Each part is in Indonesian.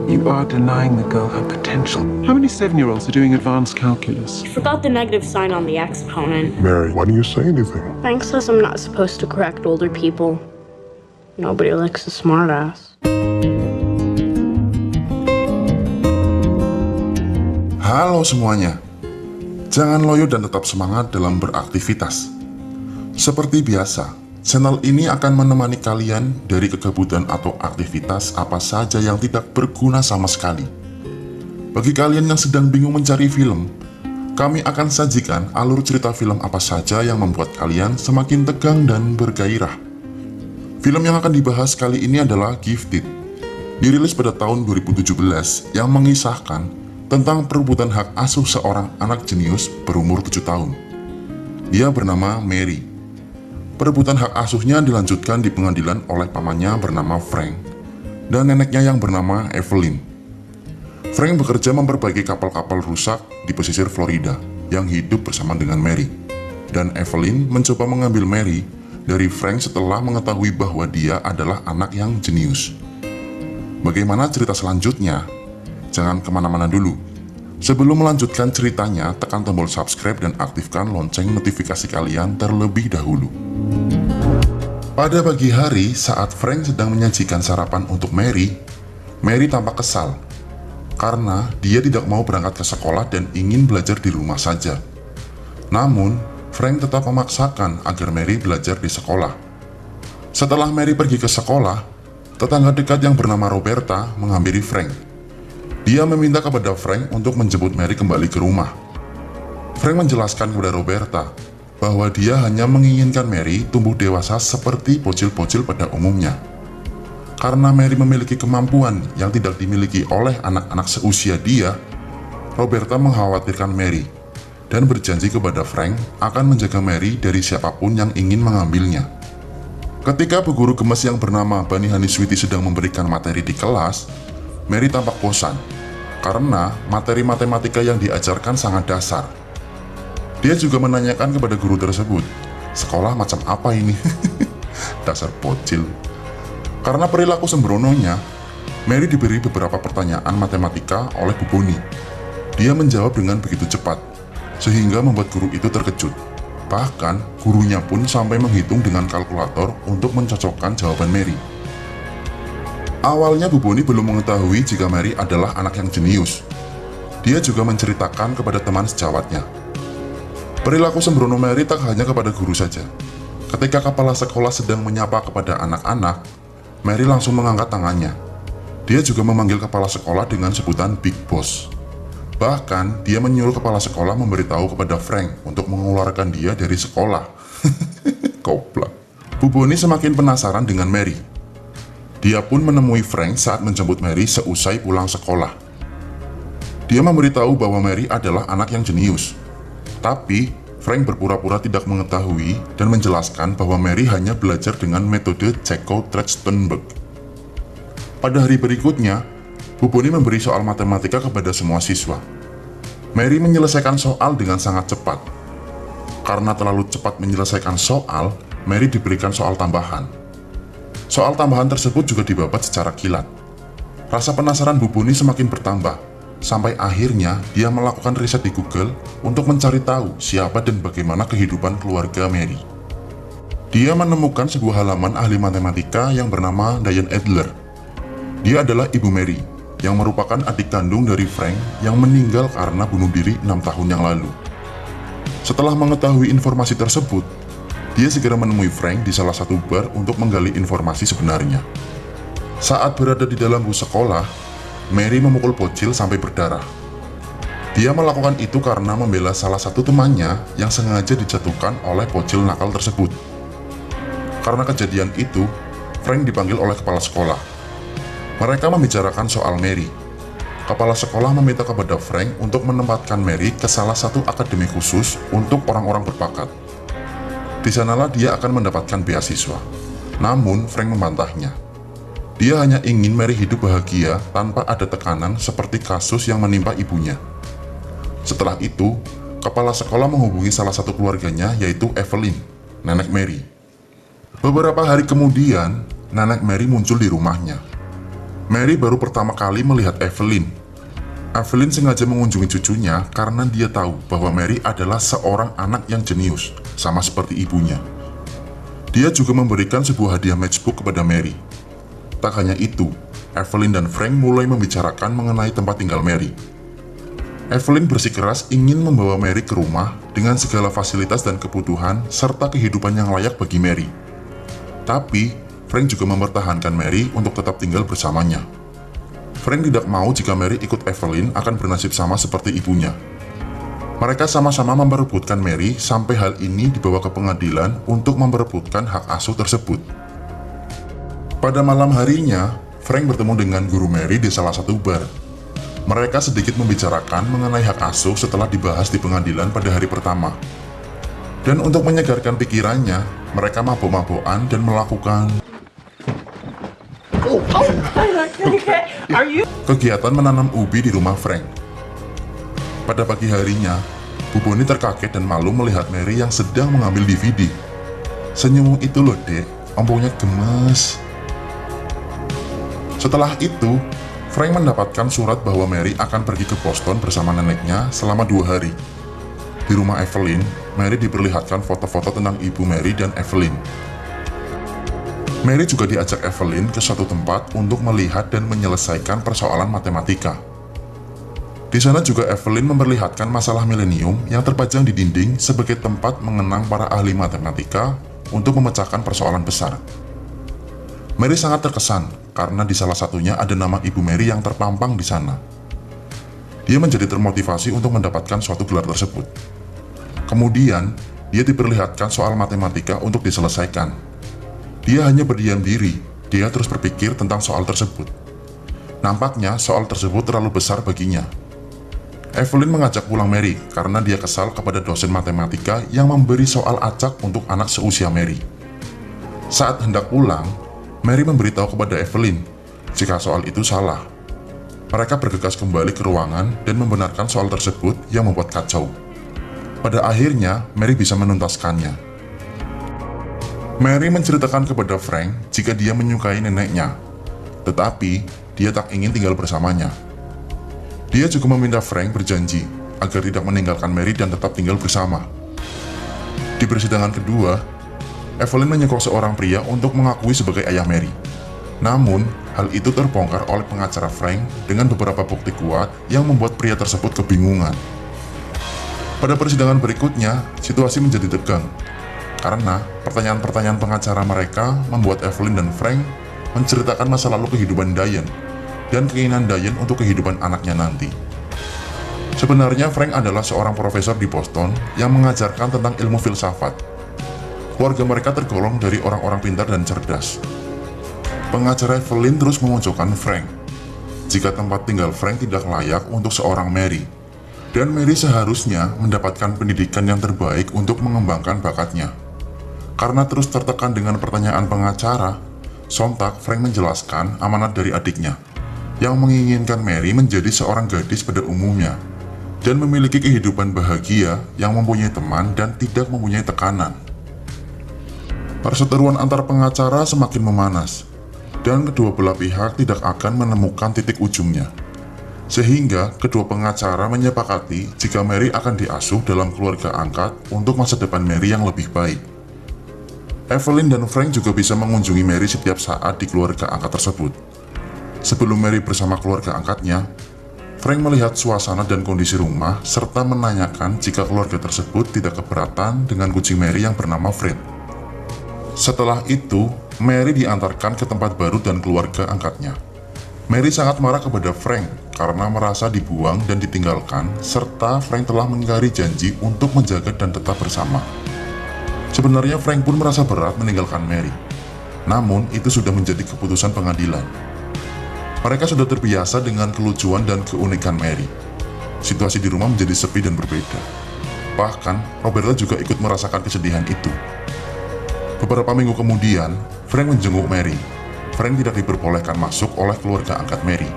You are denying the girl her potential. How many 7-year-olds are doing advanced calculus? You forgot the negative sign on the exponent. Mary, why don't you say anything? Frank says I'm not supposed to correct older people. Nobody likes a smartass. Halo semuanya. Jangan loyo dan tetap semangat dalam beraktivitas. Seperti biasa, channel ini akan menemani kalian dari kegabutan atau aktivitas apa saja yang tidak berguna sama sekali. Bagi kalian yang sedang bingung mencari film, kami akan sajikan alur cerita film apa saja yang membuat kalian semakin tegang dan bergairah. Film yang akan dibahas kali ini adalah Gifted, dirilis pada tahun 2017 yang mengisahkan tentang perebutan hak asuh seorang anak jenius berumur 7 tahun. Dia bernama Mary. Perebutan hak asuhnya dilanjutkan di pengadilan oleh pamannya bernama Frank dan neneknya yang bernama Evelyn. Frank bekerja memperbaiki kapal-kapal rusak di pesisir Florida yang hidup bersama dengan Mary. Dan Evelyn mencoba mengambil Mary dari Frank setelah mengetahui bahwa dia adalah anak yang jenius. Bagaimana cerita selanjutnya? Jangan kemana-mana dulu. Sebelum melanjutkan ceritanya, tekan tombol subscribe dan aktifkan lonceng notifikasi kalian terlebih dahulu. Pada pagi hari, saat Frank sedang menyajikan sarapan untuk Mary, Mary tampak kesal karena dia tidak mau berangkat ke sekolah dan ingin belajar di rumah saja. Namun, Frank tetap memaksakan agar Mary belajar di sekolah. Setelah Mary pergi ke sekolah, tetangga dekat yang bernama Roberta menghampiri Frank. Dia meminta kepada Frank untuk menjemput Mary kembali ke rumah. Frank menjelaskan kepada Roberta bahwa dia hanya menginginkan Mary tumbuh dewasa seperti bocil-bocil pada umumnya. Karena Mary memiliki kemampuan yang tidak dimiliki oleh anak-anak seusia dia, Roberta mengkhawatirkan Mary dan berjanji kepada Frank akan menjaga Mary dari siapapun yang ingin mengambilnya. Ketika bu guru gemes yang bernama Bunny Haniswiti sedang memberikan materi di kelas, Mary tampak bosan karena materi matematika yang diajarkan sangat dasar. Dia juga menanyakan kepada guru tersebut, sekolah macam apa ini? Dasar bocil. Karena perilaku sembrononya, Mary diberi beberapa pertanyaan matematika oleh Bu Boni. Dia menjawab dengan begitu cepat, sehingga membuat guru itu terkejut. Bahkan, gurunya pun sampai menghitung dengan kalkulator untuk mencocokkan jawaban Mary. Awalnya Bu Boni belum mengetahui jika Mary adalah anak yang jenius. Dia juga menceritakan kepada teman sejawatnya. Perilaku sembrono Mary tak hanya kepada guru saja. Ketika kepala sekolah sedang menyapa kepada anak-anak, Mary langsung mengangkat tangannya. Dia juga memanggil kepala sekolah dengan sebutan Big Boss. Bahkan, dia menyuruh kepala sekolah memberitahu kepada Frank untuk mengeluarkan dia dari sekolah. Goblok. Bu Boni semakin penasaran dengan Mary. Dia pun menemui Frank saat menjemput Mary seusai pulang sekolah. Dia memberitahu bahwa Mary adalah anak yang jenius. Tapi, Frank berpura-pura tidak mengetahui dan menjelaskan bahwa Mary hanya belajar dengan metode Jacob-Trachtenberg. Pada hari berikutnya, Bu Boni memberi soal matematika kepada semua siswa. Mary menyelesaikan soal dengan sangat cepat. Karena terlalu cepat menyelesaikan soal, Mary diberikan soal tambahan. Soal tambahan tersebut juga dibabat secara kilat. Rasa penasaran Bu Boni semakin bertambah, sampai akhirnya dia melakukan riset di Google untuk mencari tahu siapa dan bagaimana kehidupan keluarga Mary. Dia menemukan sebuah halaman ahli matematika yang bernama Diane Adler. Dia adalah ibu Mary, yang merupakan adik kandung dari Frank yang meninggal karena bunuh diri 6 tahun yang lalu. Setelah mengetahui informasi tersebut, dia segera menemui Frank di salah satu bar untuk menggali informasi sebenarnya. Saat berada di dalam bus sekolah, Mary memukul bocil sampai berdarah. Dia melakukan itu karena membela salah satu temannya yang sengaja dijatuhkan oleh bocil nakal tersebut. Karena kejadian itu, Frank dipanggil oleh kepala sekolah. Mereka membicarakan soal Mary. Kepala sekolah meminta kepada Frank untuk menempatkan Mary ke salah satu akademi khusus untuk orang-orang berbakat. Di sanalah dia akan mendapatkan beasiswa. Namun, Frank membantahnya. Dia hanya ingin Mary hidup bahagia tanpa ada tekanan seperti kasus yang menimpa ibunya. Setelah itu, kepala sekolah menghubungi salah satu keluarganya yaitu Evelyn, nenek Mary. Beberapa hari kemudian, nenek Mary muncul di rumahnya. Mary baru pertama kali melihat Evelyn. Evelyn sengaja mengunjungi cucunya karena dia tahu bahwa Mary adalah seorang anak yang jenius, sama seperti ibunya. Dia juga memberikan sebuah hadiah matchbook kepada Mary. Tak hanya itu, Evelyn dan Frank mulai membicarakan mengenai tempat tinggal Mary. Evelyn bersikeras ingin membawa Mary ke rumah dengan segala fasilitas dan kebutuhan serta kehidupan yang layak bagi Mary. Tapi, Frank juga mempertahankan Mary untuk tetap tinggal bersamanya. Frank tidak mau jika Mary ikut Evelyn akan bernasib sama seperti ibunya. Mereka sama-sama memperebutkan Mary sampai hal ini dibawa ke pengadilan untuk memperebutkan hak asuh tersebut. Pada malam harinya, Frank bertemu dengan guru Mary di salah satu bar. Mereka sedikit membicarakan mengenai hak asuh setelah dibahas di pengadilan pada hari pertama. Dan untuk menyegarkan pikirannya, mereka mabok-mabokan dan melakukan kegiatan menanam ubi di rumah Frank. Pada pagi harinya, Bu Bonnie terkaget dan malu melihat Mary yang sedang mengambil DVD. Senyum itu loh dek, ompongnya gemes. Setelah itu, Frank mendapatkan surat bahwa Mary akan pergi ke Boston bersama neneknya selama 2 hari. Di rumah Evelyn, Mary diperlihatkan foto-foto tentang ibu Mary dan Evelyn. Mary juga diajak Evelyn ke suatu tempat untuk melihat dan menyelesaikan persoalan matematika. Di sana juga Evelyn memperlihatkan masalah milenium yang terpajang di dinding sebagai tempat mengenang para ahli matematika untuk memecahkan persoalan besar. Mary sangat terkesan karena di salah satunya ada nama ibu Mary yang terpampang di sana. Dia menjadi termotivasi untuk mendapatkan suatu gelar tersebut. Kemudian, dia diperlihatkan soal matematika untuk diselesaikan. Dia hanya berdiam diri, dia terus berpikir tentang soal tersebut. Nampaknya soal tersebut terlalu besar baginya. Evelyn mengajak pulang Mary karena dia kesal kepada dosen matematika yang memberi soal acak untuk anak seusia Mary. Saat hendak pulang, Mary memberitahu kepada Evelyn jika soal itu salah. Mereka bergegas kembali ke ruangan dan membenarkan soal tersebut yang membuat kacau. Pada akhirnya, Mary bisa menuntaskannya. Mary menceritakan kepada Frank jika dia menyukai neneknya, tetapi dia tak ingin tinggal bersamanya. Dia juga meminta Frank berjanji agar tidak meninggalkan Mary dan tetap tinggal bersama. Di persidangan kedua, Evelyn menyekok seorang pria untuk mengakui sebagai ayah Mary. Namun, hal itu terbongkar oleh pengacara Frank dengan beberapa bukti kuat yang membuat pria tersebut kebingungan. Pada persidangan berikutnya, situasi menjadi tegang. Karena pertanyaan-pertanyaan pengacara mereka membuat Evelyn dan Frank menceritakan masa lalu kehidupan Diane dan keinginan Diane untuk kehidupan anaknya nanti. Sebenarnya Frank adalah seorang profesor di Boston yang mengajarkan tentang ilmu filsafat. Keluarga mereka tergolong dari orang-orang pintar dan cerdas. Pengacara Evelyn terus memojokkan Frank jika tempat tinggal Frank tidak layak untuk seorang Mary, dan Mary seharusnya mendapatkan pendidikan yang terbaik untuk mengembangkan bakatnya. Karena terus tertekan dengan pertanyaan pengacara, sontak Frank menjelaskan amanat dari adiknya, yang menginginkan Mary menjadi seorang gadis pada umumnya, dan memiliki kehidupan bahagia yang mempunyai teman dan tidak mempunyai tekanan. Perseteruan antar pengacara semakin memanas, dan kedua belah pihak tidak akan menemukan titik ujungnya. Sehingga kedua pengacara menyepakati jika Mary akan diasuh dalam keluarga angkat untuk masa depan Mary yang lebih baik. Evelyn dan Frank juga bisa mengunjungi Mary setiap saat di keluarga angkat tersebut. Sebelum Mary bersama keluarga angkatnya, Frank melihat suasana dan kondisi rumah serta menanyakan jika keluarga tersebut tidak keberatan dengan kucing Mary yang bernama Fred. Setelah itu, Mary diantarkan ke tempat baru dan keluarga angkatnya. Mary sangat marah kepada Frank karena merasa dibuang dan ditinggalkan, serta Frank telah mengingkari janji untuk menjaga dan tetap bersama. Sebenarnya Frank pun merasa berat meninggalkan Mary, namun itu sudah menjadi keputusan pengadilan. Mereka sudah terbiasa dengan kelucuan dan keunikan Mary. Situasi di rumah menjadi sepi dan berbeda. Bahkan, Roberta juga ikut merasakan kesedihan itu. Beberapa minggu kemudian, Frank menjenguk Mary. Frank tidak diperbolehkan masuk oleh keluarga angkat Mary.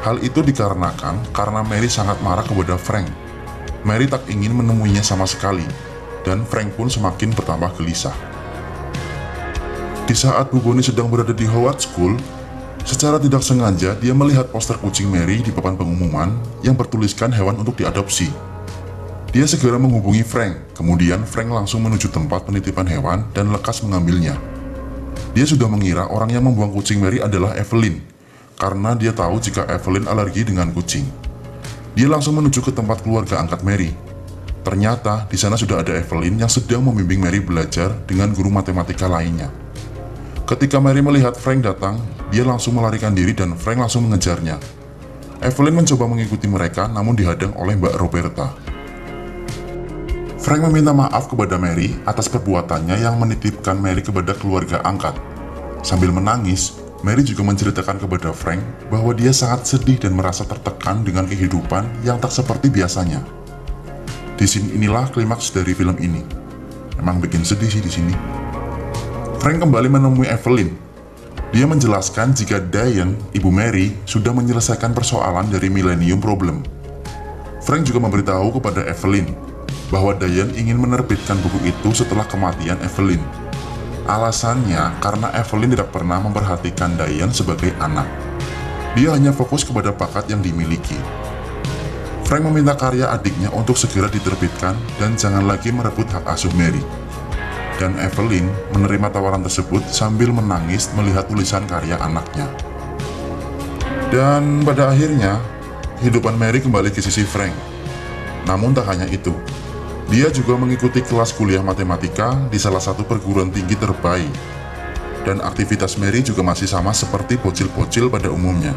Hal itu dikarenakan karena Mary sangat marah kepada Frank. Mary tak ingin menemuinya sama sekali, dan Frank pun semakin bertambah gelisah. Di saat Bu Bonnie sedang berada di Howard School, Secara tidak sengaja, dia melihat poster kucing Mary di papan pengumuman yang bertuliskan hewan untuk diadopsi. Dia segera menghubungi Frank, kemudian Frank langsung menuju tempat penitipan hewan dan lekas mengambilnya. Dia sudah mengira orang yang membuang kucing Mary adalah Evelyn, karena dia tahu jika Evelyn alergi dengan kucing. Dia langsung menuju ke tempat keluarga angkat Mary. Ternyata di sana sudah ada Evelyn yang sedang membimbing Mary belajar dengan guru matematika lainnya. Ketika Mary melihat Frank datang, dia langsung melarikan diri dan Frank langsung mengejarnya. Evelyn mencoba mengikuti mereka namun dihadang oleh Mbak Roberta. Frank meminta maaf kepada Mary atas perbuatannya yang menitipkan Mary kepada keluarga angkat. Sambil menangis, Mary juga menceritakan kepada Frank bahwa dia sangat sedih dan merasa tertekan dengan kehidupan yang tak seperti biasanya. Di sini inilah klimaks dari film ini. Emang bikin sedih sih di sini. Frank kembali menemui Evelyn. Dia menjelaskan jika Diane, ibu Mary, sudah menyelesaikan persoalan dari Millennium Problem. Frank juga memberitahu kepada Evelyn bahwa Diane ingin menerbitkan buku itu setelah kematian Evelyn. Alasannya karena Evelyn tidak pernah memperhatikan Diane sebagai anak. Dia hanya fokus kepada bakat yang dimiliki. Frank meminta karya adiknya untuk segera diterbitkan dan jangan lagi merebut hak asuh Mary. Dan Evelyn menerima tawaran tersebut sambil menangis melihat tulisan karya anaknya. Dan pada akhirnya, kehidupan Mary kembali ke sisi Frank. Namun tak hanya itu, dia juga mengikuti kelas kuliah matematika di salah satu perguruan tinggi terbaik. Dan aktivitas Mary juga masih sama seperti bocil-bocil pada umumnya.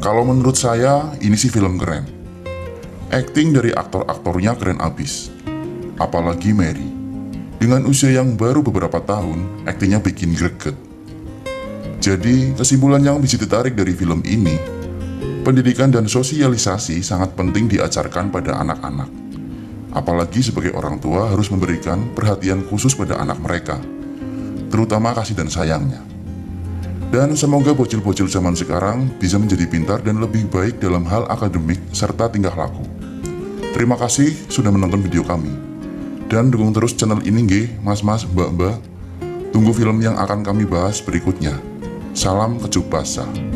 Kalau menurut saya, ini sih film keren. Akting dari aktor-aktornya keren abis. Apalagi Mary. Dengan usia yang baru beberapa tahun, aktingnya bikin greget. Jadi, kesimpulan yang bisa ditarik dari film ini, pendidikan dan sosialisasi sangat penting diajarkan pada anak-anak. Apalagi sebagai orang tua harus memberikan perhatian khusus pada anak mereka, terutama kasih dan sayangnya. Dan semoga bocil-bocil zaman sekarang bisa menjadi pintar dan lebih baik dalam hal akademik serta tingkah laku. Terima kasih sudah menonton video kami. Dan dukung terus channel ini nggih, mas-mas, mbak-mbak. Tunggu film yang akan kami bahas berikutnya. Salam kecup basah.